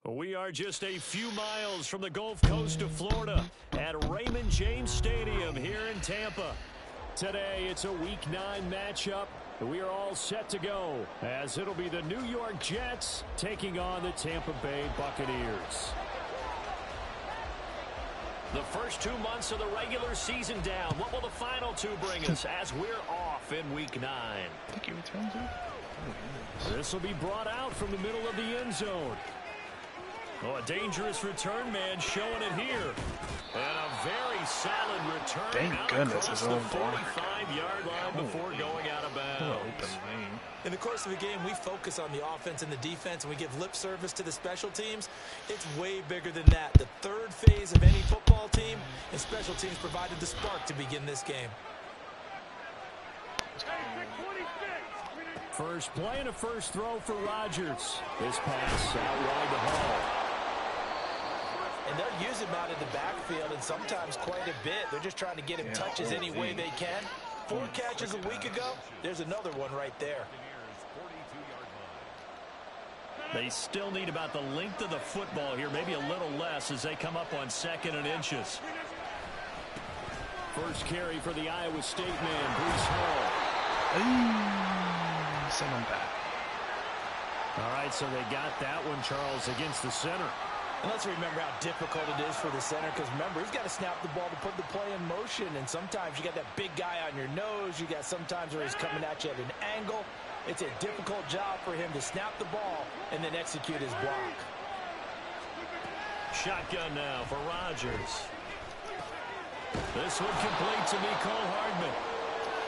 We are just a few miles from the Gulf Coast of Florida at Raymond James Stadium here in Tampa. Today, it's a Week 9 matchup. We are all set to go as it'll be the New York Jets taking on the Tampa Bay Buccaneers. The first 2 months of the regular season down. What will the final two bring us as we're off in Week 9? I think he returns it. This will be brought out from the middle of the end zone. Oh, a dangerous return man showing it here. And a very solid return. Thank goodness his own block. 45-yard line before going out of bounds. In the course of a game, we focus on the offense and the defense, and we give lip service to the special teams. It's way bigger than that. The third phase of any football team, and special teams provided the spark to begin this game. First play and a first throw for Rodgers. This pass out wide to Hall. And they'll use him out in the backfield, and sometimes quite a bit. They're just trying to get him touches any way they can. 4 catches a week ago. There's another one right there. They still need about the length of the football here, maybe a little less as they come up on 2nd and inches. First carry for the Iowa State man, Bruce Hall. Send him back. All right, so they got that one, Charles, against the center. And let's remember how difficult it is for the center, because remember, he's got to snap the ball to put the play in motion, and sometimes you got that big guy on your nose. You got sometimes where he's coming at you at an angle. It's a difficult job for him to snap the ball and then execute his block. Shotgun now for Rodgers. This one complete to Mecole Hardman.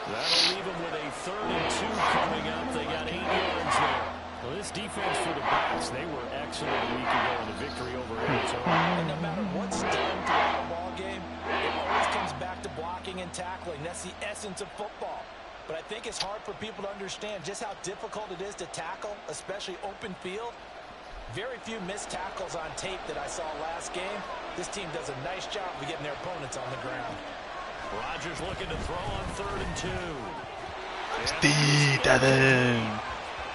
That'll leave him with a 3rd and 2 coming up. They got 8 yards there. Well, this defense for the Bucs, they were excellent a week ago in the victory over Arizona. And no matter what's done throughout the ball game, it always comes back to blocking and tackling. That's the essence of football. But I think it's hard for people to understand just how difficult it is to tackle, especially open field. Very few missed tackles on tape that I saw last game. This team does a nice job of getting their opponents on the ground. Rodgers looking to throw on 3rd and 2.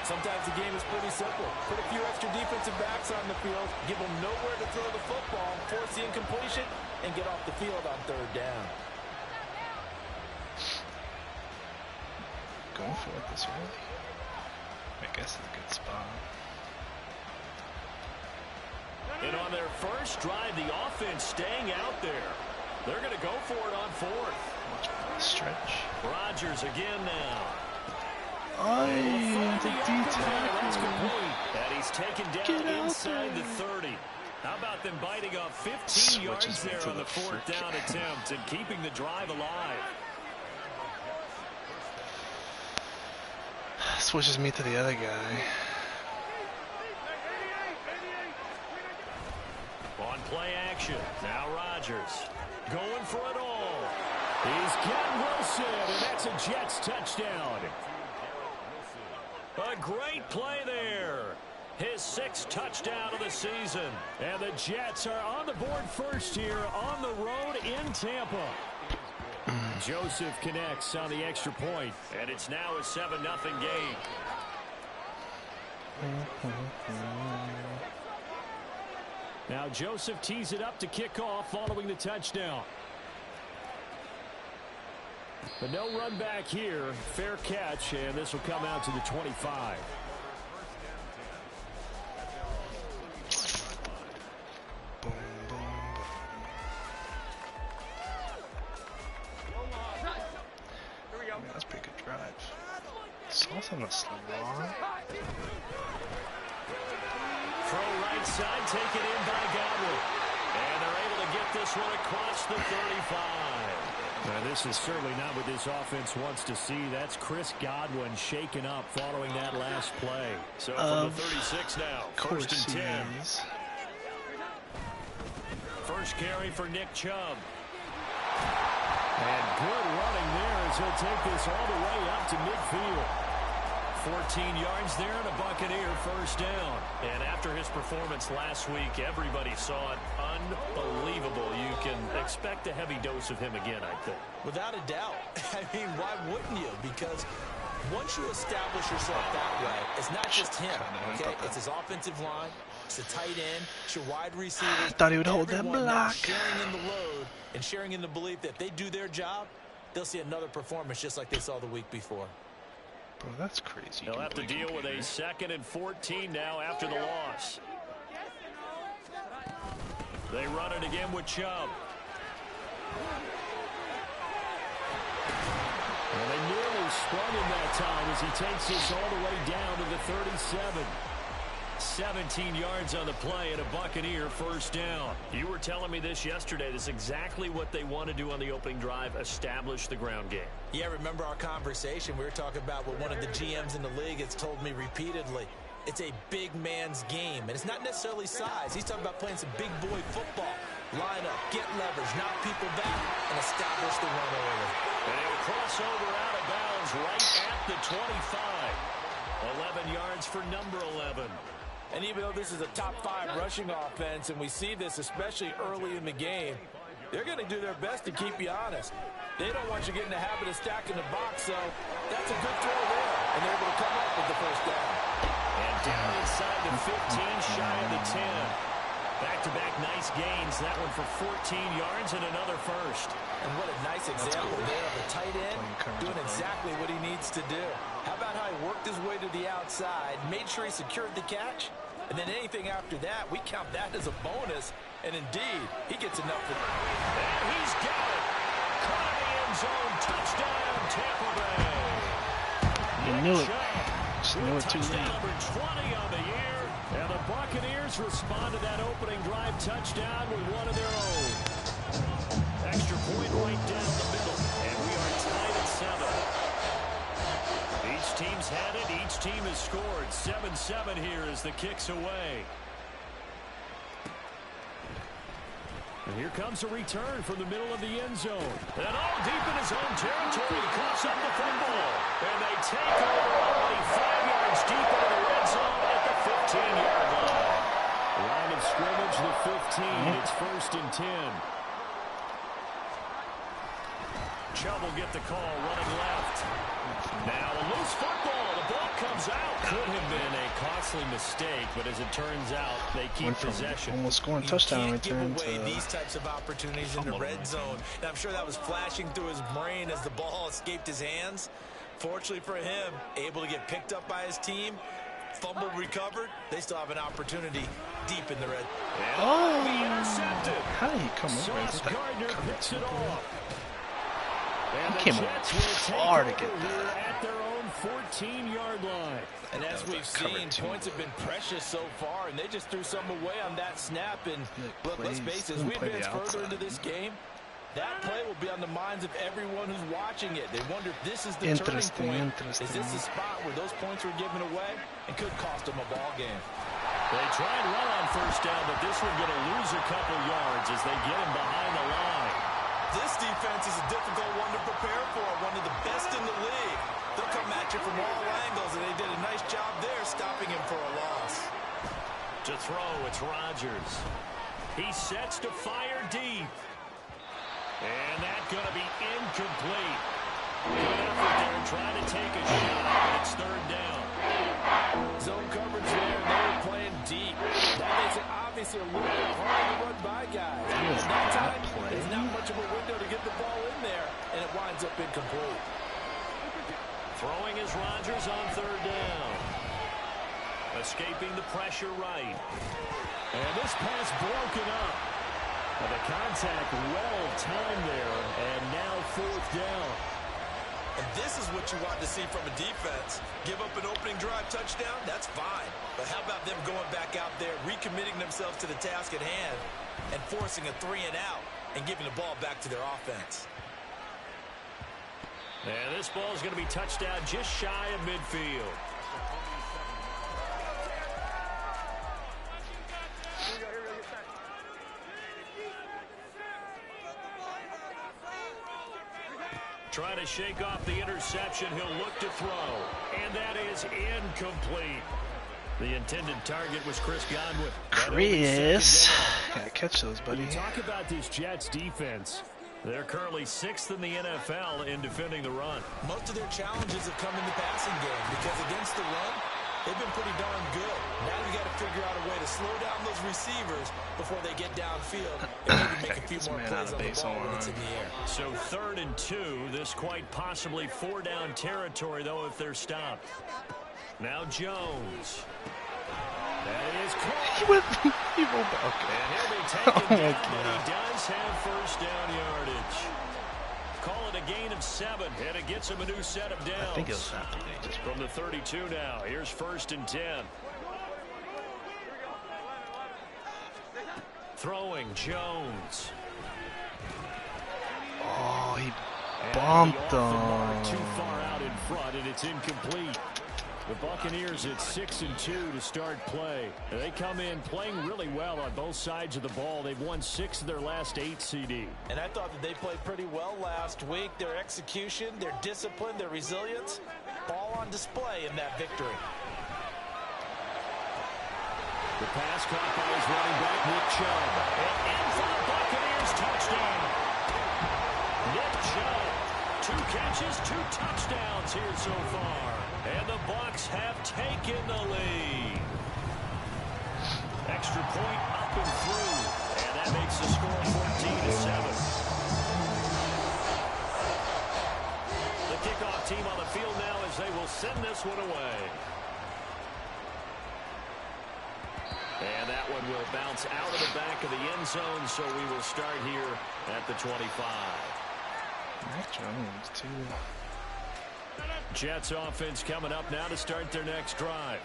Sometimes the game is pretty simple. Put a few extra defensive backs on the field, give them nowhere to throw the football, force the incompletion, and get off the field on 3rd down. Going for it this early. I guess it's a good spot. And on their first drive, the offense staying out there. They're going to go for it on 4th. Watch for the stretch. Rodgers again now. The That's complete. And he's taken down inside the 30. How about them biting off 15 yards there on the 4th down attempt and keeping the drive alive? Switches me to the other guy. On play action. Now Rodgers going for it all. He's got Wilson, and that's a Jets touchdown. A great play there. His 6th touchdown of the season. And the Jets are on the board first here on the road in Tampa. Joseph connects on the extra point, and it's now a 7-0 game. Now Joseph tees it up to kick off following the touchdown. But no run back here. Fair catch, and this will come out to the 25. Boom, boom, boom. That's a pretty good drive. Sauce on the slot. Throw right side, taken in by Godwin. And they're able to get this one across the 35. Now, this is certainly not what this offense wants to see. That's Chris Godwin shaken up following that last play. So from the 36 now, 1st and 10. First carry for Nick Chubb. And good running there as he'll take this all the way up to midfield. 14 yards there and a Buccaneer first down. And after his performance last week, everybody saw it. Unbelievable. You can expect a heavy dose of him again, I think. Without a doubt. I mean, why wouldn't you? Because once you establish yourself that way, it's not just him, okay? It's his offensive line, It's the tight end, it's your wide receivers. I thought he would hold that block. Sharing in the load and sharing in the belief that if they do their job, they'll see another performance just like they saw the week before. Bro, that's crazy. They'll have to deal with a 2nd and 14 now after the loss. They run it again with Chubb. Well, they nearly sprung him that time as he takes this all the way down to the 37. 17 yards on the play and a Buccaneer first down. You were telling me this yesterday. This is exactly what they want to do on the opening drive, establish the ground game. Yeah, remember our conversation? We were talking about what one of the GMs in the league has told me repeatedly. It's a big man's game, and it's not necessarily size. He's talking about playing some big boy football. Line up, get leverage, knock people back, and establish the run early. And he'll cross over out of bounds right at the 25. 11 yards for number 11. And even though this is a top 5 rushing offense, and we see this especially early in the game, they're going to do their best to keep you honest. They don't want you getting the habit of stacking the box, so that's a good throw there. And they're able to come up with the first down. And down inside the 15, shy of the 10. Back-to-back nice gains. That one for 14 yards and another first. And what a nice example there of the tight end doing exactly what he needs to do. How about how he worked his way to the outside, made sure he secured the catch, and then anything after that, we count that as a bonus. And indeed, he gets enough for that. And he's got it. Caught in the end zone. Touchdown, Tampa Bay. You knew it. Just knew it too late. Number 20 on the year. And the Buccaneers respond to that opening drive touchdown with one of their own. Extra point right down the middle. And we are tied at 7. Each team's had it. Each team has scored. 7-7 here as the kick's away. And here comes a return from the middle of the end zone. And all deep in his own territory. He coughs up the football. And they take over already 5 yards deep into the red zone at the 15-yard line. Line of scrimmage, the 15. It's 1st and 10. Chubb will get the call, running left. Now a loose football. The ball comes out. Could have been a costly mistake, but as it turns out, they keep possession. Almost scoring touchdown return to these types of opportunities in the red zone. And I'm sure that was flashing through his brain as the ball escaped his hands. Fortunately for him, able to get picked up by his team. Fumble recovered. They still have an opportunity deep in the red. Oh, intercepted. How did he come over? Sauce Gardner picks it off. He came over far to get that. At their own 14-yard line. And as we've seen, points have been precious so far, and they just threw some away on that snap. And look, let's face it, as we advance further into this game, that play will be on the minds of everyone who's watching it. They wonder if this is the turning point. Is this the spot where those points were given away and could cost them a ball game? They try and run on first down, but this one's going to lose a couple yards as they get him behind the line. This defense is a difficult one to prepare for, one of the best in the league. They'll come at you from all angles, and they did a nice job there stopping him for a loss. To throw, it's Rodgers. He sets to fire deep. And that's going to be incomplete. Good effort there trying to take a shot, but it's 3rd down. Zone coverage there, and they were playing deep. That makes it obviously a little bit harder to run by guys. That time, there's not much of a window to get the ball in there, and it winds up incomplete. Throwing is Rodgers on 3rd down. Escaping the pressure right. And this pass broken up. And the contact well timed there, and now 4th down. And this is what you want to see from a defense. Give up an opening drive touchdown, that's fine. But how about them going back out there, recommitting themselves to the task at hand, and forcing a 3-and-out, and giving the ball back to their offense. And this ball is going to be touched down just shy of midfield. Trying to shake off the interception. He'll look to throw. And that is incomplete. The intended target was Chris Godwin. Chris. Gotta catch those, buddy. When you talk about this Jets defense, they're currently 6th in the NFL in defending the run. Most of their challenges have come in the passing game because against the run, They've been pretty darn good. Now you got to figure out a way to slow down those receivers before they get downfield and maybe make a few more plays on the ball when it's in the air. So 3rd and 2. This quite possibly 4-down territory, though, if they're stopped. Now Jones. That is caught. He rolled back. Okay. And he'll be taken down, but he does have first down yardage. Call it a gain of 7, and it gets him a new set of downs. I think it was that. From the 32 now. Here's 1st and 10. Throwing Jones. Oh, he bumped him. him. Too far out in front, and it's incomplete. The Buccaneers at 6 and 2 to start play. They come in playing really well on both sides of the ball. They've won 6 of their last 8 CD. And I thought that they played pretty well last week. Their execution, their discipline, their resilience, all on display in that victory. The pass caught by his running back, Nick Chubb. And in for the Buccaneers, touchdown. Nick Chubb, 2 catches, 2 touchdowns here so far. And the Bucs have taken the lead. Extra point up and through. And that makes the score 14-7. The kickoff team on the field now as they will send this one away. And that one will bounce out of the back of the end zone, so we will start here at the 25. Mac Jones, too. Jets offense coming up now to start their next drive.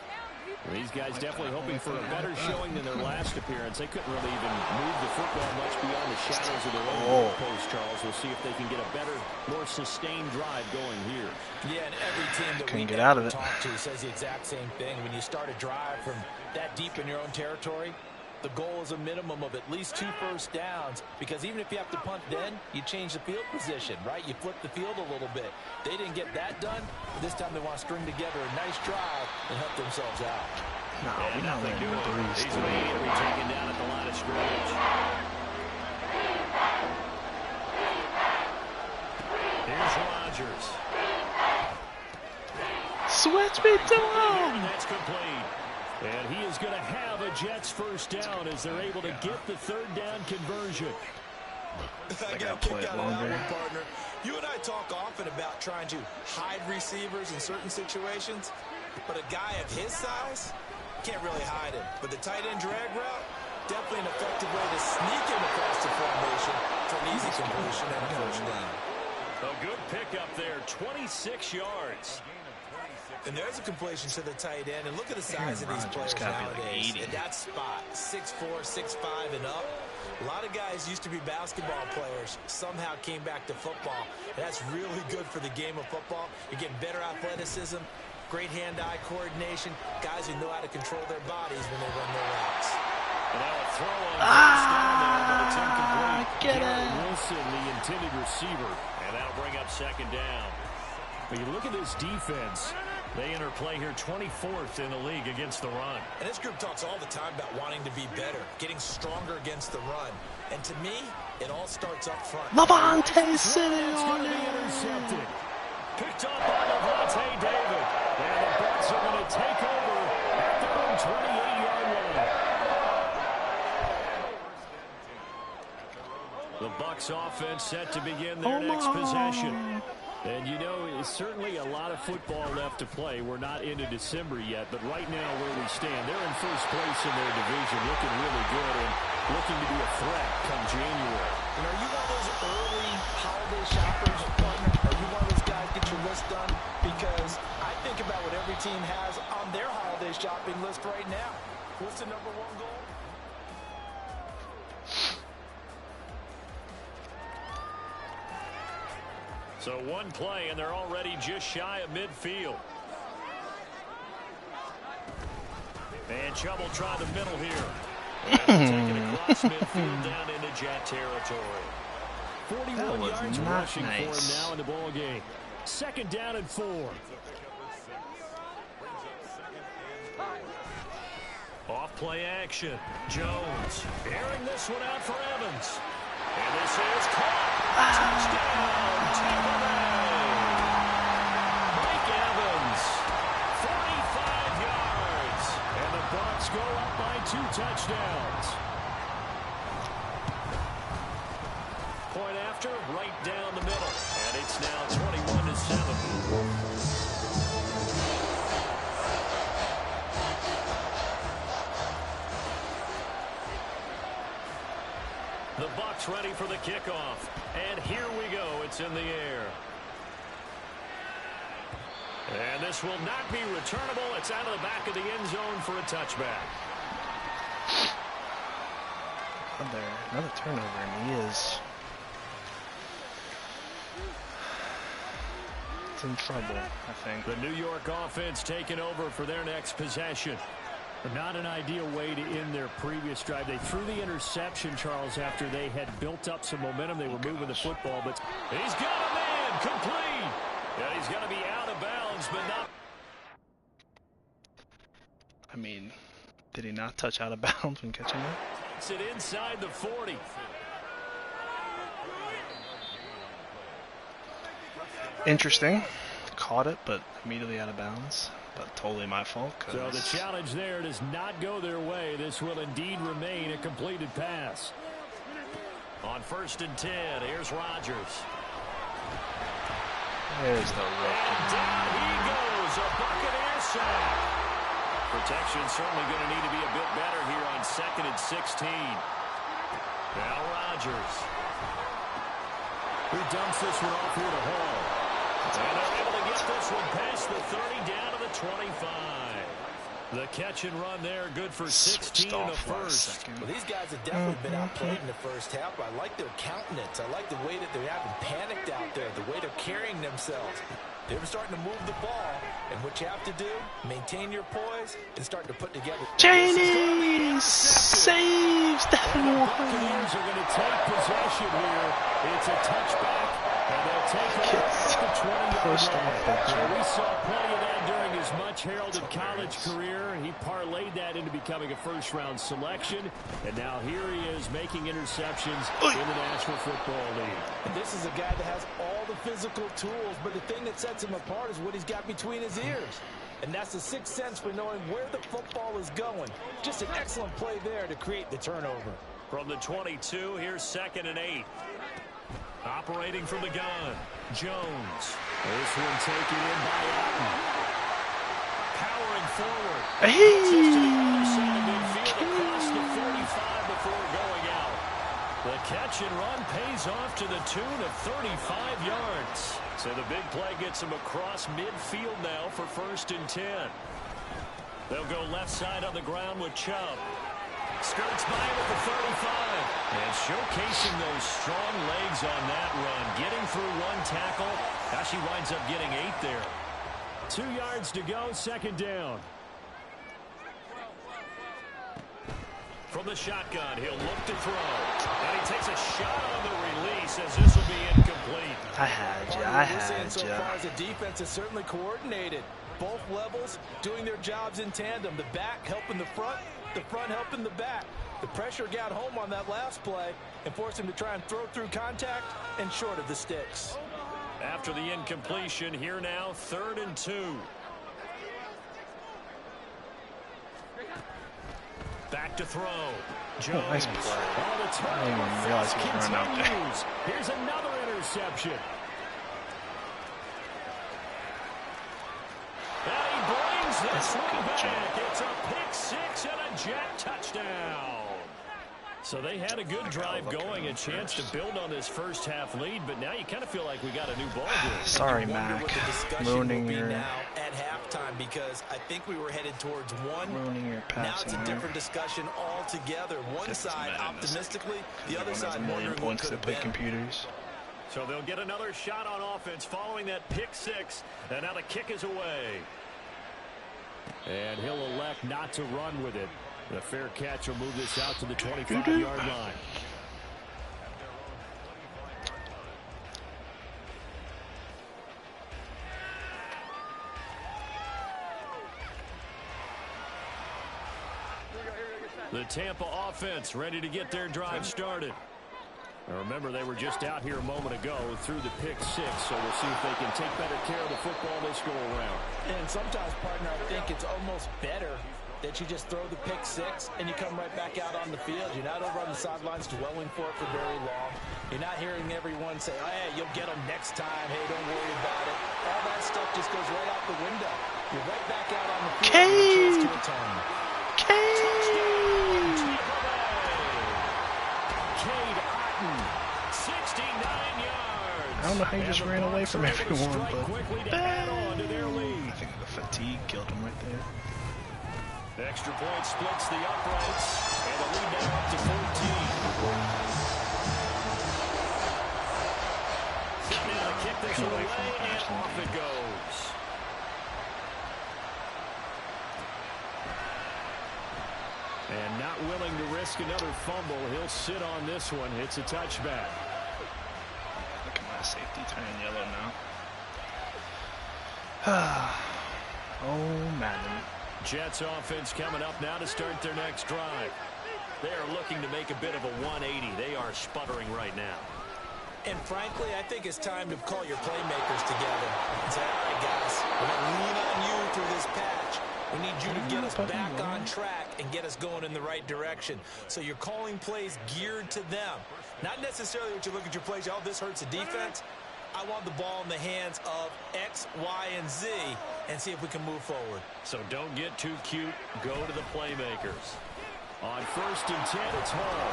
These guys definitely hoping for a better showing than their last appearance. They couldn't really even move the football much beyond the shadows of their own post, Charles. We'll see if they can get a better, more sustained drive going here. Yeah, and every team that we get out of it. talk to says the exact same thing. When you start a drive from that deep in your own territory, the goal is a minimum of at least 2 first downs, because even if you have to punt then, you change the field position, right? You flip the field a little bit. They didn't get that done. This time they want to string together a nice drive and help themselves out. No, we're not letting him do this. He's immediately taken down at the line of scrimmage. Here's Rodgers. Switch me to him! That's complete. And he is going to have a Jets first down as they're able to get the 3rd down conversion. I got a kick out of that one, partner. You and I talk often about trying to hide receivers in certain situations, but a guy of his size can't really hide him. But the tight end drag route, definitely an effective way to sneak him across the formation for an easy conversion and a first down. A good pickup there, 26 yards. And there's a completion to the tight end. And look at the size of these players nowadays. In that spot, 6'4", 6'5", and up. A lot of guys used to be basketball players, somehow came back to football. And that's really good for the game of football. You're getting better athleticism, great hand-eye coordination, guys who know how to control their bodies when they run their routes. And now a throw on first down there, but it's incomplete. Get Garrett Wilson, the intended receiver. And that'll bring up 2nd down. But you look at this defense. They enter play here 24th in the league against the run. And this group talks all the time about wanting to be better, getting stronger against the run. And to me, it all starts up front. Levante sitting on it. Intercepted. Picked up by Levante David. And the Bucs are going to take over at their own 28-yard line. The Bucs offense set to begin their next possession. And you know, it's certainly a lot of football left to play. We're not into December yet, but right now where we stand, they're in first place in their division, looking really good and looking to be a threat come January. And are you one of those early holiday shoppers, partner? Are you one of those guys get your list done? Because I think about what every team has on their holiday shopping list right now. What's the #1 goal? So one play, and they're already just shy of midfield. And Chubb will try the middle here. Taking across midfield down into Jet territory. 41 yards rushing for him now in the ball game. 2nd down and 4. Off play action. Jones airing this one out for Evans. And this is caught. Touchdown, Tampa Bay. Mike Evans, 45 yards. 2 touchdowns. Point after, right down the middle. And it's now 21-7. The Bucs ready for the kickoff. And here we go. It's in the air. And this will not be returnable. It's out of the back of the end zone for a touchback. Another turnover, and he is in trouble, I think. The New York offense taking over for their next possession. Not an ideal way to end their previous drive. They threw the interception, Charles, after they had built up some momentum. They were moving the football, but he's got a man complete. Yeah, he's going to be out of bounds, but not. I mean, did he not touch out of bounds when catching it? It's it inside the 40. Interesting. Caught it, but immediately out of bounds. But totally my fault. So the challenge there does not go their way. This will indeed remain a completed pass. On 1st and 10, here's Rodgers. There's the rookie. And down he goes, a Buccaneer sack. Protection certainly going to need to be a bit better here on 2nd and 16. Now Rodgers. Who dumps this one off here to Hall. And they're able to get this one past the 30 down to the 25. The catch and run there, good for 16 in the first. Well, these guys have definitely been outplayed in the first half, but I like their countenance. I like the way that they're having panicked out there, the way they're carrying themselves. They're starting to move the ball, and what you have to do, maintain your poise and start to put together. Cheney saves that one. The Buccaneers are going to take possession here. It's a touchback, and they'll take it at the 20-yard line. We saw plenty of that during his much-heralded college career. He parlayed that into becoming a first-round selection, and now here he is making interceptions in the National Football League. And this is a guy that has all the physical tools, but the thing that sets him apart is what he's got between his ears. And that's the sixth sense for knowing where the football is going. Just an excellent play there to create the turnover. From the 22, here's 2nd and 8. Operating from the gun, Jones. This one taken in by Alton. Powering forward. Just to the other side of midfield across the 45 before going out. The catch and run pays off to the tune of 35 yards. So the big play gets him across midfield now for 1st and 10. They'll go left side on the ground with Chubb. Skirts by him at the 35. And showcasing those strong legs on that run. Getting through one tackle. Actually winds up getting 8 there. 2 yards to go, 2nd down. From the shotgun, he'll look to throw. And he takes a shot on the release as this will be incomplete. I had you. So far as the defense is certainly coordinated. Both levels doing their jobs in tandem. The back helping the front helping the back. The pressure got home on that last play and forced him to try and throw through contact and short of the sticks. After the incompletion, here now, 3rd and 2. Back to throw. Jones. Oh, nice play. I didn't even realize he was running out there. Here's another interception. And he brings this one back. It's a pick-6 and a jet touchdown. So they had a good drive going, a chance to build on this first half lead, but now you kind of feel like we got a new ball game. Sorry, Mac. Ruining your now at halftime, because I think we were headed towards one. Ruining your passing. Now it's a different discussion altogether. One side optimistically, the other side wondering what could have been. Computers. So they'll get another shot on offense following that pick-6, and now the kick is away. And he'll elect not to run with it. The fair catch will move this out to the 25-yard line. The Tampa offense ready to get their drive started. Now remember, they were just out here a moment ago through the pick-6, so we'll see if they can take better care of the football this go around. And sometimes, partner, I think it's almost better that you just throw the pick six and you come right back out on the field. You're not over on the sidelines dwelling for it for very long. You're not hearing everyone say, oh, hey, you'll get them next time. Hey, don't worry about it. All that stuff just goes right out the window. You're right back out on the field. Cade! To return. Cade! Cade Otten, 69 yards. I don't know how you just ran away from everyone, but I think the fatigue killed him right there. Extra point splits the uprights, and the lead now up to 14. Set now to kick this one away, and off it goes. And not willing to risk another fumble, he'll sit on this one. It's a touchback. Look at my safety turning yellow now. Oh, Madden. Jets offense coming up now to start their next drive. They are looking to make a bit of a 180. They are sputtering right now. And frankly, I think it's time to call your playmakers together and say, all right, guys, we're going to lean on you through this patch. We need you to get us back on track and get us going in the right direction. So you're calling plays geared to them. Not necessarily what you look at your plays, oh, this hurts the defense. I want the ball in the hands of X, Y, and Z and see if we can move forward. So don't get too cute. Go to the playmakers. On 1st and 10, it's Hall.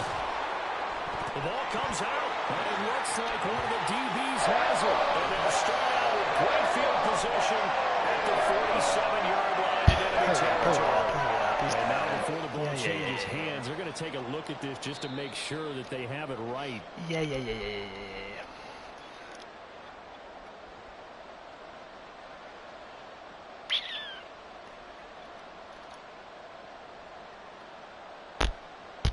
The ball comes out, and it looks like one of the DBs has it. And they'll start out with great field position at the 47-yard line in enemy territory. And now before the ball changes hands, they're going to take a look at this just to make sure that they have it right. Yeah.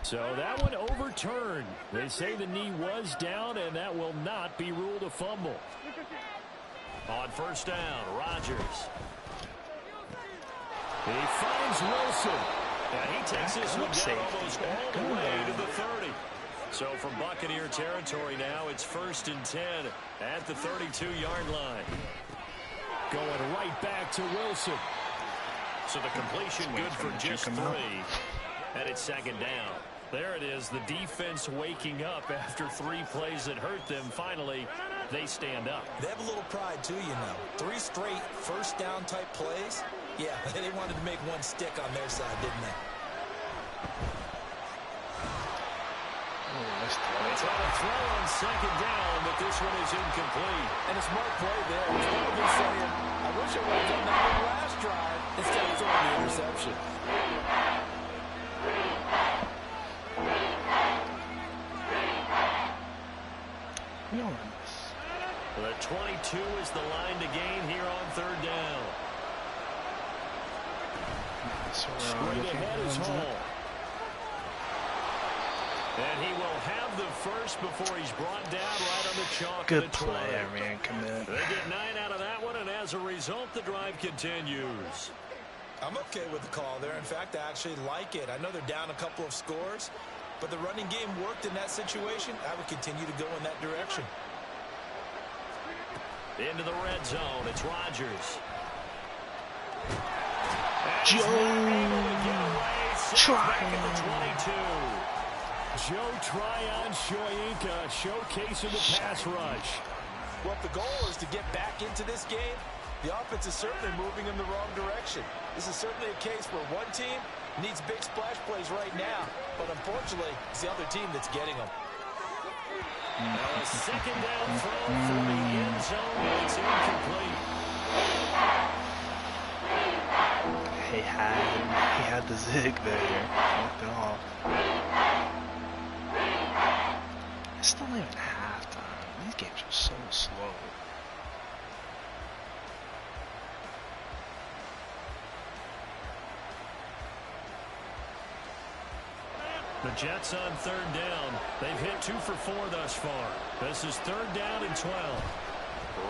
So that one overturned. They say the knee was down, and that will not be ruled a fumble. On 1st down, Rodgers. He finds Wilson. And he takes this one down almost all the way to the 30. So from Buccaneer territory now, it's 1st and 10 at the 32-yard line. Going right back to Wilson. So the completion good for just 3. And it's 2nd down. There it is, the defense waking up after 3 plays that hurt them. Finally, they stand up. They have a little pride, too, you know. 3 straight first-down type plays. Yeah, they wanted to make one stick on their side, didn't they? Oh, It's on a throw on 2nd down, but this one is incomplete. And a smart play there. He's probably saying, I wish I would have done that on the last drive instead of throwing the interception. The 22 is the line to gain here on 3rd down. Straight ahead is Hall. And he will have the first before he's brought down right on the chalk. Good play, man. Commit. They get 9 out of that one, and as a result, the drive continues. I'm okay with the call there. In fact, I actually like it. I know they're down a couple of scores, but the running game worked in that situation. I would continue to go in that direction. Into the red zone, it's Rodgers. Joe Tryon. Joe Tryon Shoyinka showcasing the pass rush. Well, if the goal is to get back into this game, the offense is certainly moving in the wrong direction. This is certainly a case where one team needs big splash plays right now, but unfortunately, it's the other team that's getting them. A 2nd down throw for the end zone. It's incomplete. He had the zig there. Fucked it off. It's still not even halftime. These games are so slow. The Jets on 3rd down. They've hit 2 for 4 thus far. This is 3rd down and 12.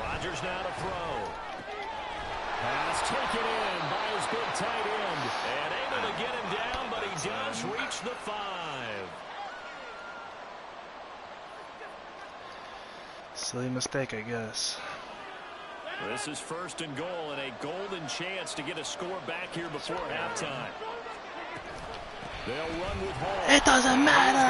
Rodgers now to throw. Pass taken in by his big tight end. And able to get him down, but he does reach the 5. Silly mistake, I guess. This is 1st and goal, and a golden chance to get a score back here before halftime. They'll run with Hall. It doesn't matter.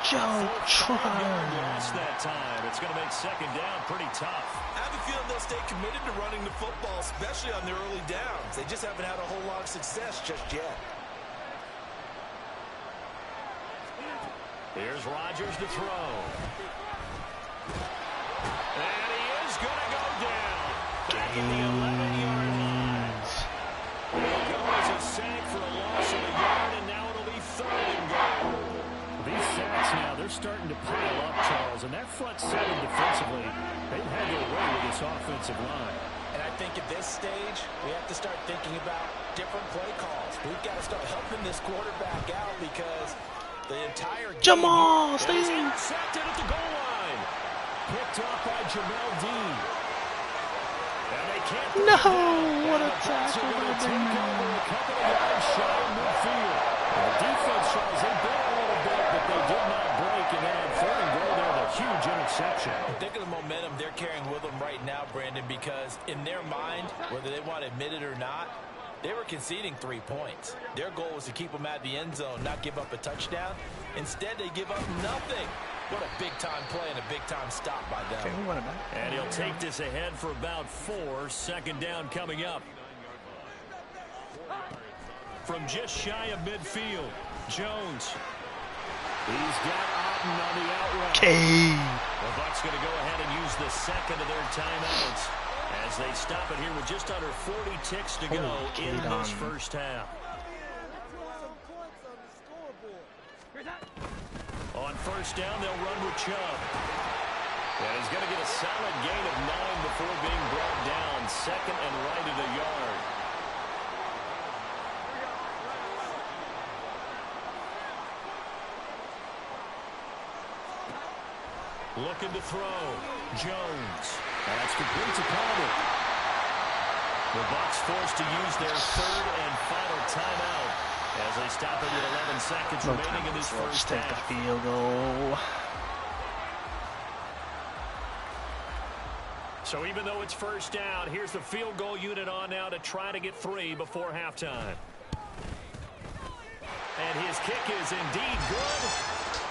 Joe lost that time. It's going to make second down pretty tough. I have a feeling they'll stay committed to running the football, especially on their early downs. They just haven't had a whole lot of success just yet. Here's Rodgers to throw. And he is going to go down. Back in the 11-yard line. It'll go as a sack for a loss of a yard, and now it'll be 3rd and goal. These sacks now, they're starting to pile up, Charles, and that front seven defensively, they've had their way with this offensive line. And I think at this stage, we have to start thinking about different play calls. We've got to start helping this quarterback out because the entire game Jamal, stay is in. intercepted at the goal line. Picked off by Jamel Dean. And they can't No, what and a the Bucs tackle are going to by take Dean. over a couple of yards shy of midfield. And the defense, Charles, they bit a little bit, but they did not break. And then on 3rd and goal there, the huge interception. Think of the momentum they're carrying with them right now, Brandon, because in their mind, whether they want to admit it or not, they were conceding 3 points. Their goal was to keep them at the end zone, not give up a touchdown. Instead, they give up nothing. What a big-time play and a big-time stop by them. Okay, we want it back. And he'll take this ahead for about 4. 2nd down coming up. From just shy of midfield, Jones. He's got Otten on the out route. Okay. The Bucs going to go ahead and use the second of their timeouts as they stop it here with just under 40 ticks to go in this first half. On 1st down, they'll run with Chubb. And he's going to get a solid gain of 9 before being brought down. 2nd and right at a yard. Looking to throw. Jones. That's complete to Palmer. The Bucs forced to use their 3rd and final timeout as they stop it with 11 seconds remaining in this first take half. the field goal. So even though it's 1st down, here's the field goal unit on now to try to get 3 before halftime. And his kick is indeed good.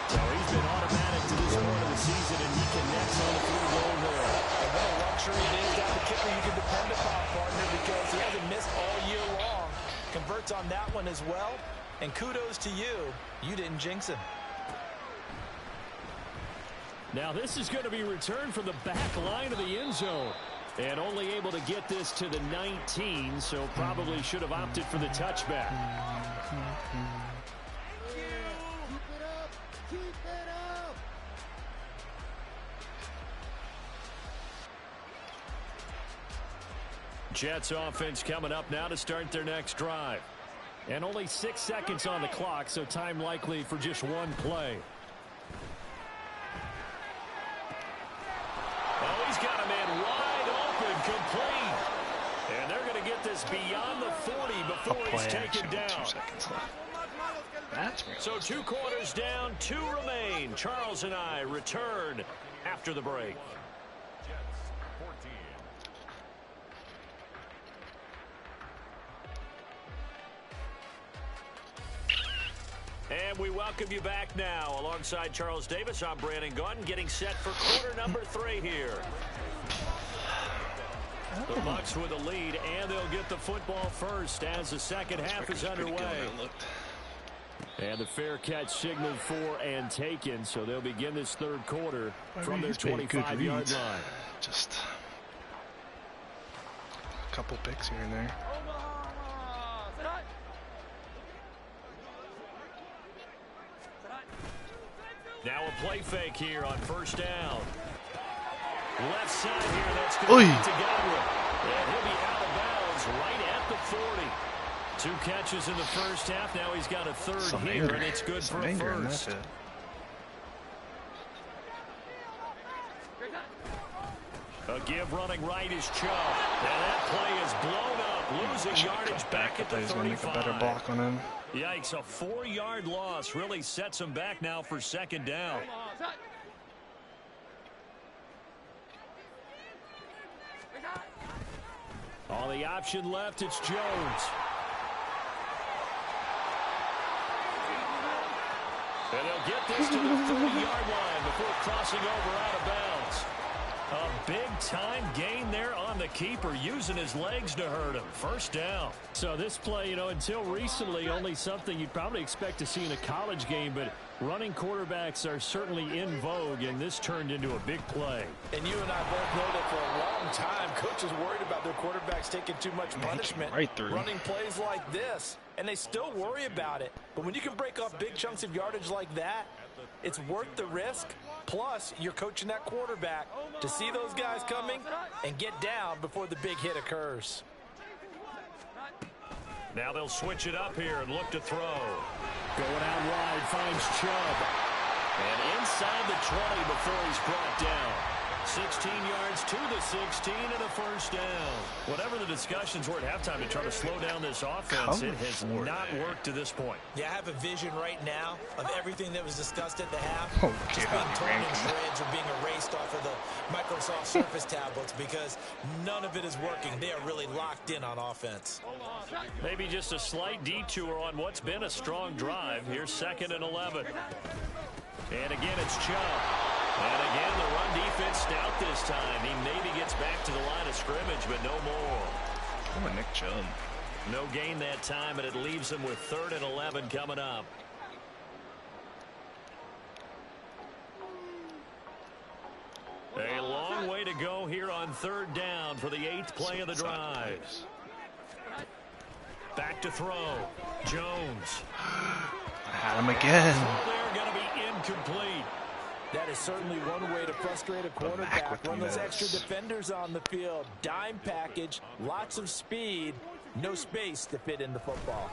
So he's been automatic to this point of the season, and he connects on the field goal there. And what a luxury it is to have a kicker you can depend upon, partner, because he hasn't missed all year long. Converts on that one as well. And kudos to you. You didn't jinx him. Now this is going to be returned from the back line of the end zone. And only able to get this to the 19, so probably should have opted for the touchback. Jets offense coming up now to start their next drive. And only 6 seconds on the clock, so time likely for just one play. Oh, he's got a man wide open, complete. And they're going to get this beyond the 40 before he's taken down. 2 seconds left. That's real. So 2 quarters down, 2 remain. Charles and I return after the break. And we welcome you back now. Alongside Charles Davis, I'm Brandon Gaudin, getting set for quarter number 3 here. The Bucs with a lead, and they'll get the football first as the second half is underway. And the fair catch signaled for and taken, so they'll begin this 3rd quarter from their 25-yard line. Just a couple picks here and there. Now a play fake here on 1st down. Left side here, that's going to Godwin. And he'll be out of bounds right at the 40. 2 catches in the first half. Now he's got a 3rd here, and it's good for a first. A give running right is Chubb. And that play is blown up, losing yardage back at the 35. Make a better block on him. Yikes, a 4-yard loss really sets him back now for 2nd down. On the option left, it's Jones. And they'll get this to the 30-yard line before crossing over out of bounds. A big-time gain there on the keeper, using his legs to hurt him. First down. So this play, until recently, only something you'd probably expect to see in a college game, but running quarterbacks are certainly in vogue, and this turned into a big play. And you and I both know that for a long time, coaches worried about their quarterbacks taking too much punishment, right through running plays like this, and they still worry about it. But when you can break off big chunks of yardage like that, it's worth the risk. Plus, you're coaching that quarterback to see those guys coming and get down before the big hit occurs. Now they'll switch it up here and look to throw. Going out wide, finds Chubb. And inside the 20 before he's brought down. 16 yards to the 16 and a first down. Whatever the discussions were at halftime to try to slow down this offense, it has not worked to this point. Yeah, I have a vision right now of everything that was discussed at the half. Oh, just being torn in shreds or being erased off of the Microsoft Surface tablets because none of it is working. They are really locked in on offense. Maybe just a slight detour on what's been a strong drive. Here's 2nd and 11. And again, it's Chubb. And again, the run defense stout this time. He maybe gets back to the line of scrimmage, but no more. Oh, Nick Chubb. No gain that time, and it leaves him with 3rd and 11 coming up. A long way to go here on 3rd down for the 8th play of the drive. Back to throw. Jones. I had him again. They're going to be incomplete. That is certainly one way to frustrate a quarterback. Run those extra defenders on the field. Dime package, lots of speed, no space to fit in the football.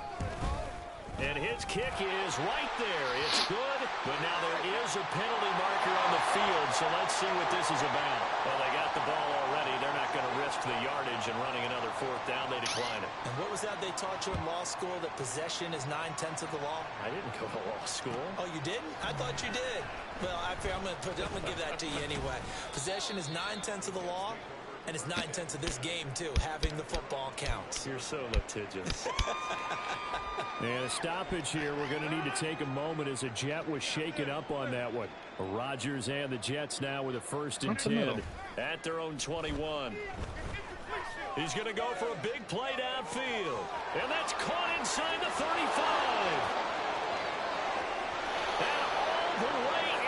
And his kick is right there. It's good, but now there is a penalty marker on the field, so let's see what this is about. Well, they got the ball already. They're not going to risk the yardage and running another 4th down. They decline it. And what was that they taught you in law school, that possession is 9/10 of the law? I didn't go to law school. Oh, you didn't? I thought you did. Well, I'm going to give that to you anyway. Possession is 9/10 of the law, and it's 9/10 of this game, too. Having the football counts. You're so litigious. And a stoppage here. We're going to need to take a moment as a Jet was shaken up on that one. Rodgers and the Jets now with a 1st and 10 at their own 21. He's going to go for a big play downfield. And that's caught inside the 35. And all the way in.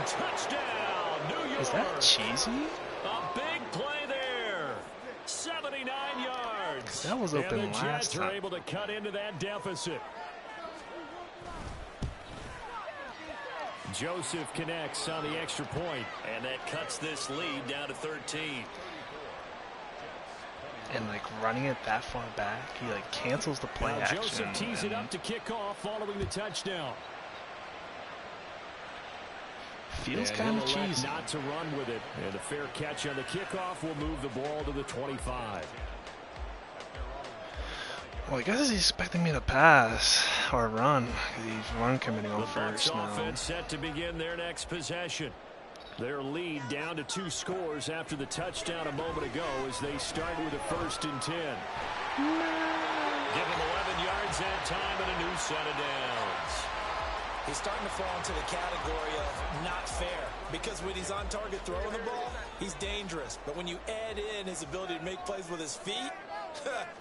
Touchdown, New York. Is that cheesy? A big play there. 79 yards. That was open and the last Jets are time. able to cut into that deficit. Joseph connects on the extra point. And that cuts this lead down to 13. And running it that far back, he cancels the play action. Joseph tees it up to kick off following the touchdown. Feels kind of cheesy. Not to run with it. And a fair catch on the kickoff will move the ball to the 25. Well, I guess he's expecting me to pass or run. He's run committing on The Bucs first now. offense set to begin their next possession. Their lead down to 2 scores after the touchdown a moment ago as they start with a 1st and 10. Give him 11 yards that time and a new set of downs. He's starting to fall into the category of not fair, because when he's on target throwing the ball, he's dangerous. But when you add in his ability to make plays with his feet,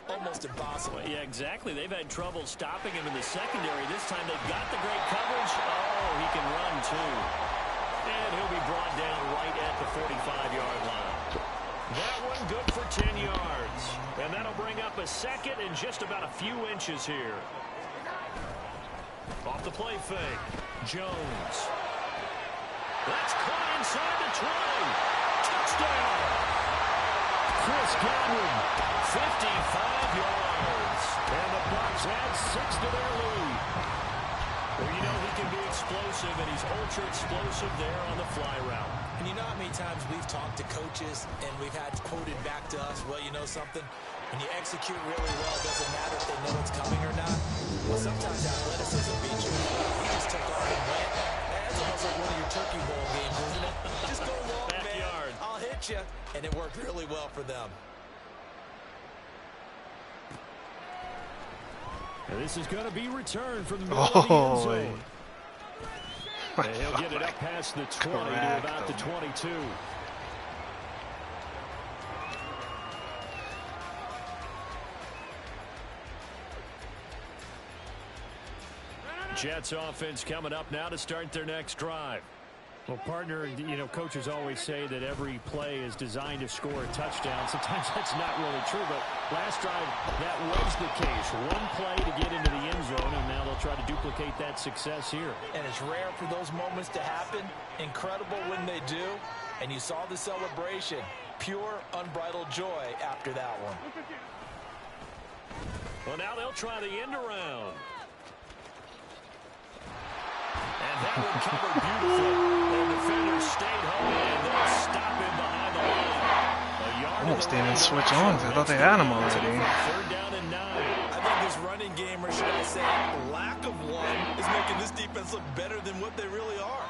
almost impossible. Yeah, exactly. They've had trouble stopping him in the secondary. This time they've got the great coverage. Oh, he can run too. And he'll be brought down right at the 45-yard line. That one good for 10 yards. And that'll bring up a 2nd and just about a few inches here. Off the play fake. Jones. That's caught inside the 20. Touchdown. Chris Godwin. 55 yards. And the Bucs add 6 to their lead. Well, you know he can be explosive, and he's ultra explosive there on the fly route. And you know how many times we've talked to coaches and we've had quoted back to us, well, you know something? When you execute really well, it doesn't matter if they know it's coming or not. Well, sometimes athleticism beats you. He just took off and went. That's almost like one of your turkey bowl games, isn't it? Just go long, Backyard. man. I'll hit you. And it worked really well for them. And this is going to be returned from the middle of the end zone. He'll get it up past the 20 to about the 22. Jets offense coming up now to start their next drive. Well, partner, you know, coaches always say that every play is designed to score a touchdown. Sometimes that's not really true, but last drive, that was the case. One play to get into the end zone, and now they'll try to duplicate that success here. And it's rare for those moments to happen. Incredible when they do. And you saw the celebration. Pure, unbridled joy after that one. Well, now they'll try the end around. And that one covered beautifully. The defender stayed home, and they'll stop him behind the line. Almost didn't switch on. I thought they had him already. Third down and 9. I think this running game, or should I say lack of one, is making this defense look better than what they really are.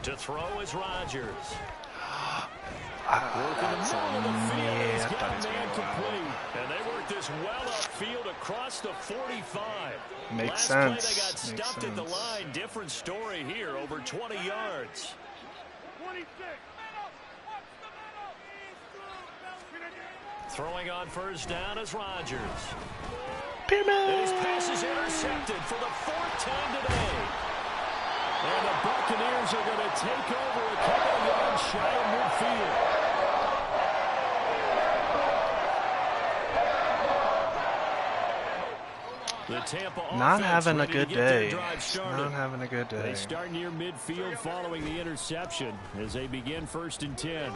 To throw is Rodgers. Working the middle of the field. He's got a man complete. And they work this well upfield across the 45. Makes sense. Last play they got stuffed at the line. Different story here, over 20 yards. Throwing on first down is Rodgers. Pcml. His pass is intercepted for the 4th time today. And the Buccaneers are going to take over a couple of yards shy of midfield. The Tampa Not having a ready to good get their day. drive started. Not having a good day. They start near midfield following the interception as they begin 1st and 10.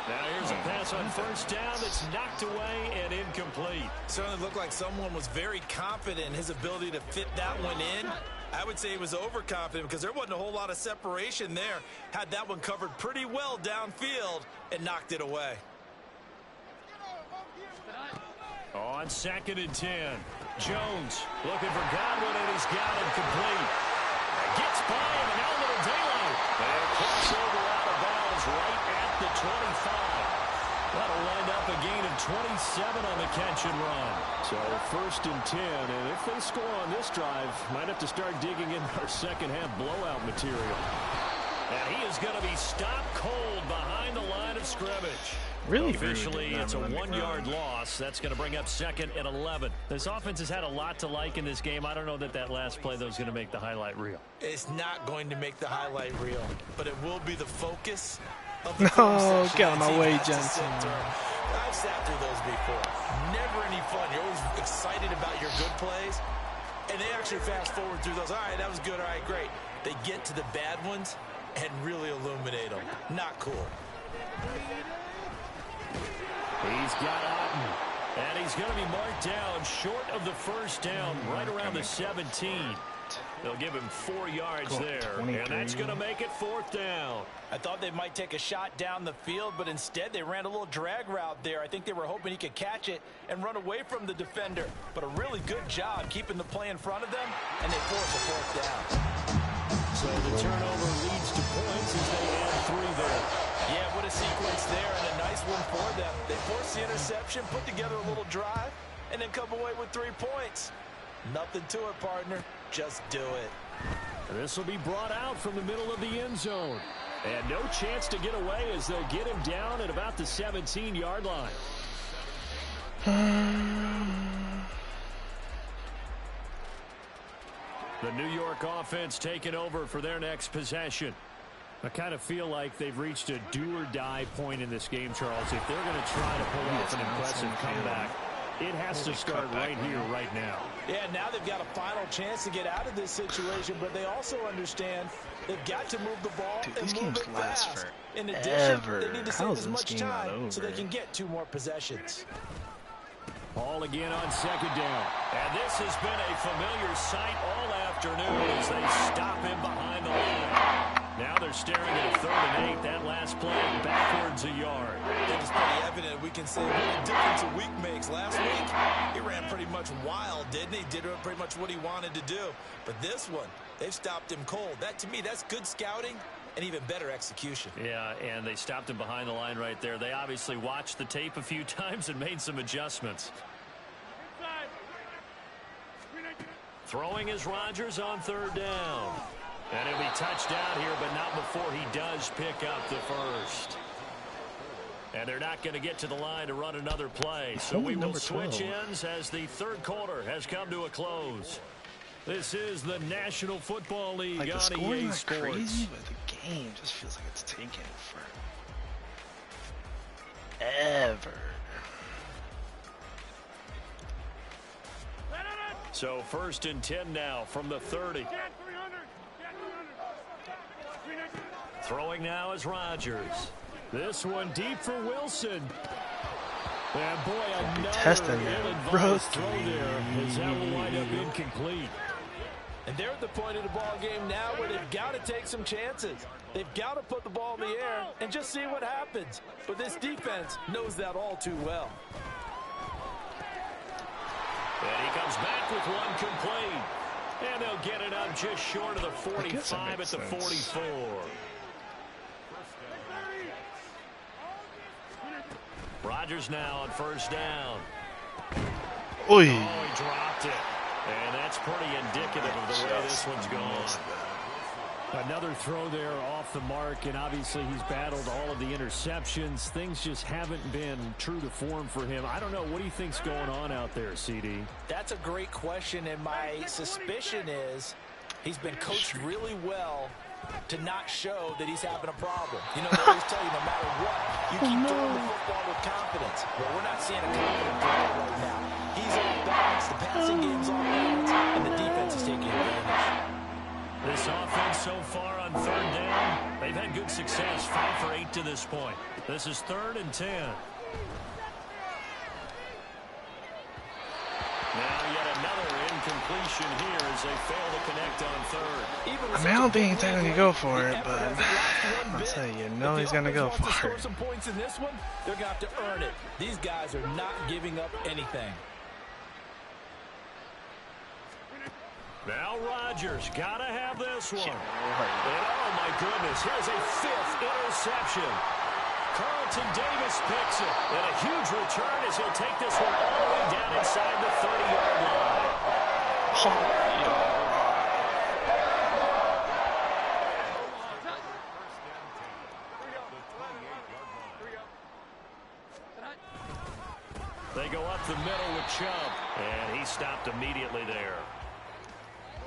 Now here's a pass on first down that's knocked away and incomplete. Certainly looked like someone was very confident in his ability to fit that one in. I would say he was overconfident because there wasn't a whole lot of separation there. Had that one covered pretty well downfield and knocked it away. On 2nd and 10, Jones looking for Godwin, and he's got him complete. Gets by him, and now a little daylight. And crossover out of bounds right at the 25. That'll wind up a gain of 27 on the catch and run. So 1st and 10, and if they score on this drive, might have to start digging in our second half blowout material. And he is going to be stopped cold behind the line of scrimmage. Really officially, it's a 1-yard loss. That's going to bring up 2nd and 11. This offense has had a lot to like in this game. I don't know that last play, though, is going to make the highlight reel. It's not going to make the highlight reel, but it will be the focus of the No, get out of my way, Jensen. I've sat through those before. Never any fun. You're always excited about your good plays, and they actually fast forward through those. All right, that was good. All right, great. They get to the bad ones and really illuminate them. Not cool. He's got Otten, and he's going to be marked down short of the first down, right around the 17. They'll give him 4 yards there, and that's going to make it 4th down. I thought they might take a shot down the field, but instead they ran a little drag route there. I think they were hoping he could catch it and run away from the defender, but a really good job keeping the play in front of them, and they force a 4th down. So the turnover leads to points as they add 3 there. Yeah, what a sequence there, and a nice one for them. They force the interception, put together a little drive, and then come away with 3 points. Nothing to it, partner. Just do it. This will be brought out from the middle of the end zone. And no chance to get away as they'll get him down at about the 17-yard line. The New York offense taking over for their next possession. I kind of feel like they've reached a do-or-die point in this game, Charles. If they're going to try to pull off an impressive comeback, it has to start right here, right now. Yeah, now they've got a final chance to get out of this situation, but they also understand they've got to move the ball and move it fast. In addition, they need to save as much time so they can get 2 more possessions. Ball again on 2nd down. And this has been a familiar sight all afternoon as they stop him behind the line. Now they're staring at a 3rd and 8. That last play backwards a yard. I think it's pretty evident we can say what a difference a week makes. Last week, he ran pretty much wild, didn't he? Did pretty much what he wanted to do. But this one, they've stopped him cold. That, to me, that's good scouting and even better execution. Yeah, and they stopped him behind the line right there. They obviously watched the tape a few times and made some adjustments. Throwing is Rodgers on third down. And he'll be touched down here, but not before he does pick up the first. And they're not going to get to the line to run another play. So we will switch ends as the third quarter has come to a close. This is the National Football League like, on EA Sports. Crazy, but the game just feels like it's taking forever. So 1st and 10 now from the 30. Throwing now is Rodgers. This one deep for Wilson. And boy, another ill-advised throw there as that will wind up incomplete. And they're at the point of the ball game now where they've got to take some chances. They've got to put the ball in the air and just see what happens. But this defense knows that all too well. And he comes back with one complete. And they'll get it up just short of the 45 at the 44. Rodgers now on first down. Oy. Oh, he dropped it. And that's pretty indicative of the way this one's gone. Another throw there off the mark, and obviously he's battled all of the interceptions. Things just haven't been true to form for him. I don't know. What do you think's going on out there, CD? That's a great question, and my suspicion is he's been coached really well to not show that he's having a problem. You know, they always tell you no matter what, you keep throwing the football with confidence. Well, we're not seeing a confident player right now. He's off balance, the passing game's off balance, and the defense is taking advantage. This offense so far on third down, they've had good success, 5 for 8 to this point. This is 3rd and 10. Now yet another incompletion here as they fail to connect on third. I mean, I don't think he's going to go for it, but I'll tell you, he's going to go for it. Score some points in this one, they're going to have to earn it. These guys are not giving up anything. Now Rodgers, gotta have this one. And oh my goodness, here's a 5th interception. Carlton Davis picks it. And a huge return as he'll take this one all the way down inside the 30-yard line. They go up the middle with Chubb. And he stopped immediately there.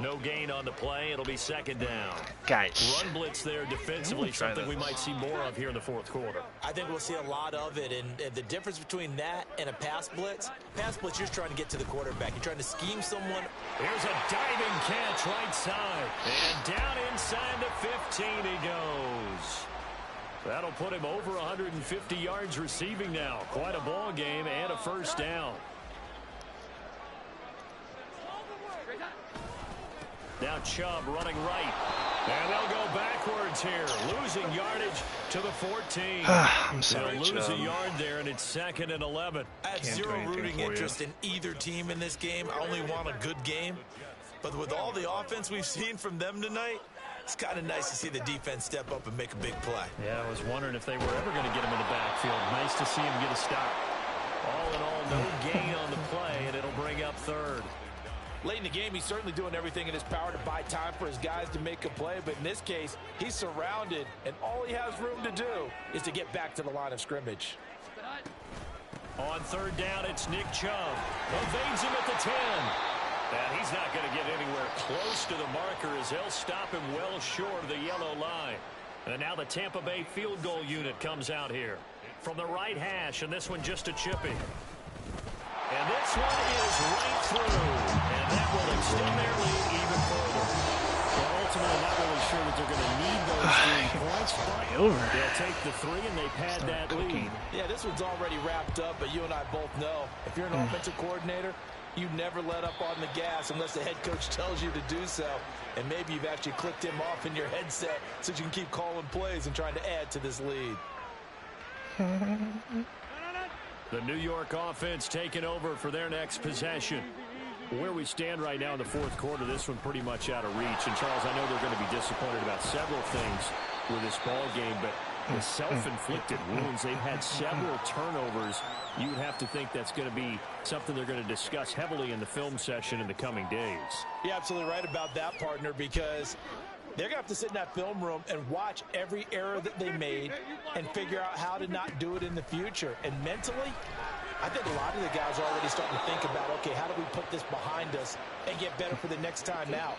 No gain on the play. It'll be 2nd down. Guys. Run blitz there defensively, something we might see more of here in the 4th quarter. I think we'll see a lot of it, and the difference between that and a pass blitz, you're just trying to get to the quarterback. You're trying to scheme someone. Here's a diving catch right side. And down inside the 15 he goes. That'll put him over 150 yards receiving now. Quite a ball game and a 1st down. Now Chubb running right. And they'll go backwards here. Losing yardage to the 14. I'm sorry, They'll lose a yard there, and it's 2nd and 11. I have zero rooting interest in either team in this game. I only want a good game. But with all the offense we've seen from them tonight, it's kind of nice to see the defense step up and make a big play. Yeah, I was wondering if they were ever going to get him in the backfield. Nice to see him get a stop. All in all, no gain on the play, and it'll bring up 3rd. Late in the game, he's certainly doing everything in his power to buy time for his guys to make a play. But in this case, he's surrounded, and all he has room to do is to get back to the line of scrimmage. On 3rd down, it's Nick Chubb. Evades him at the 10. And he's not going to get anywhere close to the marker as they'll stop him well short of the yellow line. And now the Tampa Bay field goal unit comes out here from the right hash, and this one just a chippy. And this one is right through, and that will extend their lead even further. Well, ultimately, not really sure that they're going to need those 3 points. They'll take the 3, and they've had that lead. Yeah, this one's already wrapped up, but you and I both know if you're an offensive coordinator, you never let up on the gas unless the head coach tells you to do so. And maybe you've actually clicked him off in your headset so you can keep calling plays and trying to add to this lead. The New York offense taking over for their next possession. Where we stand right now in the 4th quarter, this one pretty much out of reach. And, Charles, I know they're going to be disappointed about several things with this ball game, but the self-inflicted wounds. They've had several turnovers. You would have to think that's going to be something they're going to discuss heavily in the film session in the coming days. You're absolutely right about that, partner, because they're going to have to sit in that film room and watch every error that they made and figure out how to not do it in the future. And mentally, I think a lot of the guys are already starting to think about, okay, how do we put this behind us and get better for the next time out?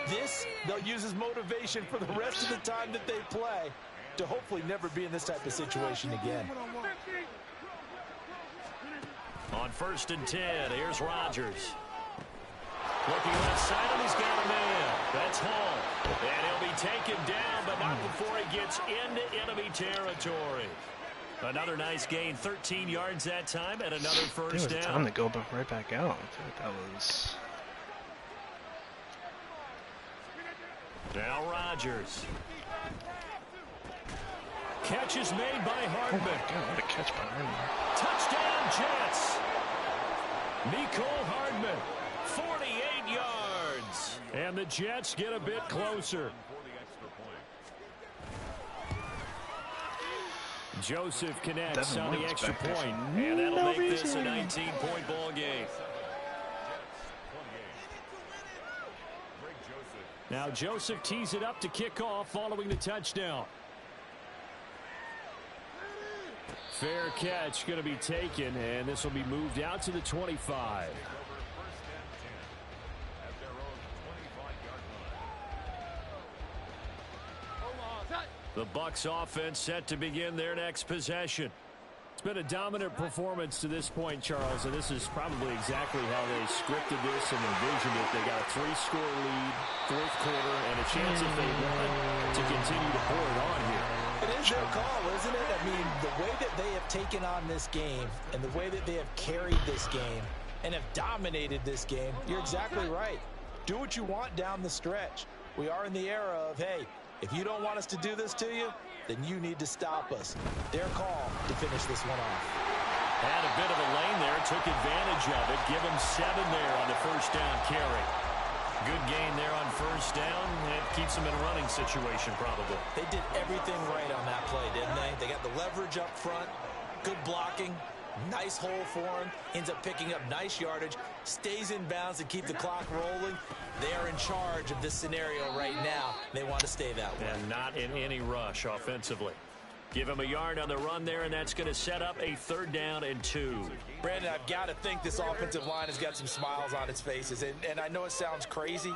This, they'll use as motivation for the rest of the time that they play to hopefully never be in this type of situation again. On 1st and 10, here's Rodgers. Looking left side, and he's got a man. That's Hall. And he'll be taken down, but not before he gets into enemy territory. Another nice gain, 13 yards that time, and another first down. Time to go right back out. I feel like that was... Now Rodgers. Catch is made by Hardman. Oh my God, what a catch by Hardman. Touchdown, Jets. Mecole Hardman, 48 yards. And the Jets get a bit closer. Joseph connects on the extra point, and that'll make this a 19-point ball game. Now Joseph tees it up to kick off following the touchdown. Fair catch going to be taken, and this will be moved out to the 25. The Bucs offense set to begin their next possession. It's been a dominant performance to this point, Charles, and this is probably exactly how they scripted this and envisioned it. They got a 3-score lead, 4th quarter, and a chance if they want to continue to pour it on here. It is their call, isn't it? I mean, the way that they have taken on this game and the way that they have carried this game and have dominated this game, you're exactly right. Do what you want down the stretch. We are in the era of, hey, if you don't want us to do this to you, then you need to stop us. Their call to finish this one off. Had a bit of a lane there, took advantage of it. Give him 7 there on the first down carry. Good gain there on first down. It keeps them in a running situation probably. They did everything right on that play, didn't they? They got the leverage up front, good blocking, nice hole for him, ends up picking up nice yardage, stays in bounds to keep the clock rolling. They are in charge of this scenario right now. They want to stay that way. And not in any rush offensively. Give him a yard on the run there, and that's going to set up a 3rd down and 2. Brandon, I've got to think this offensive line has got some smiles on its faces. And I know it sounds crazy,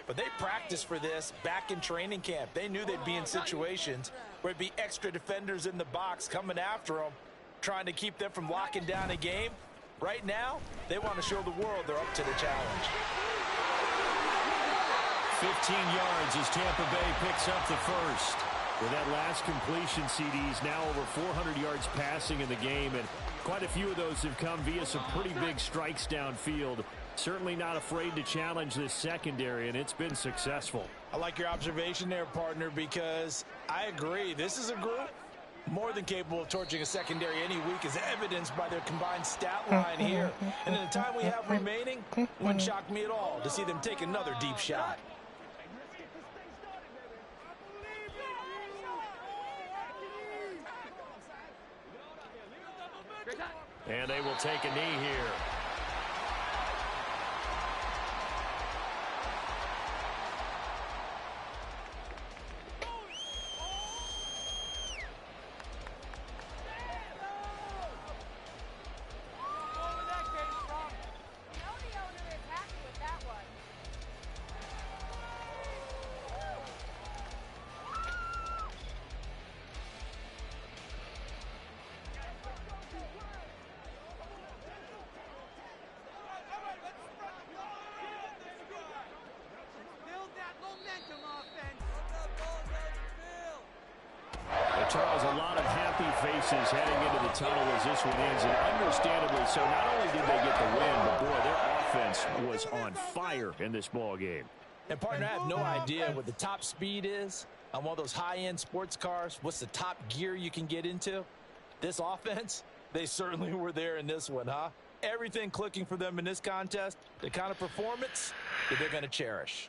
but they practiced for this back in training camp. They knew they'd be in situations where it'd be extra defenders in the box coming after them, trying to keep them from locking down a game. Right now, they want to show the world they're up to the challenge. 15 yards as Tampa Bay picks up the first. With that last completion, CDs now over 400 yards passing in the game, and quite a few of those have come via some pretty big strikes downfield. Certainly not afraid to challenge this secondary, and it's been successful. I like your observation there, partner, because I agree. This is a group more than capable of torching a secondary any week, as evidenced by their combined stat line here. And in the time we have remaining, wouldn't shock me at all to see them take another deep shot. And they will take a knee here. Charles, a lot of happy faces heading into the tunnel as this one ends, and understandably so. Not only did they get the win, but boy, their offense was on fire in this ball game. And partner, I have no idea what the top speed is on one of those high-end sports cars. What's the top gear you can get into? This offense, they certainly were there in this one, huh? Everything clicking for them in this contest, the kind of performance that they're going to cherish.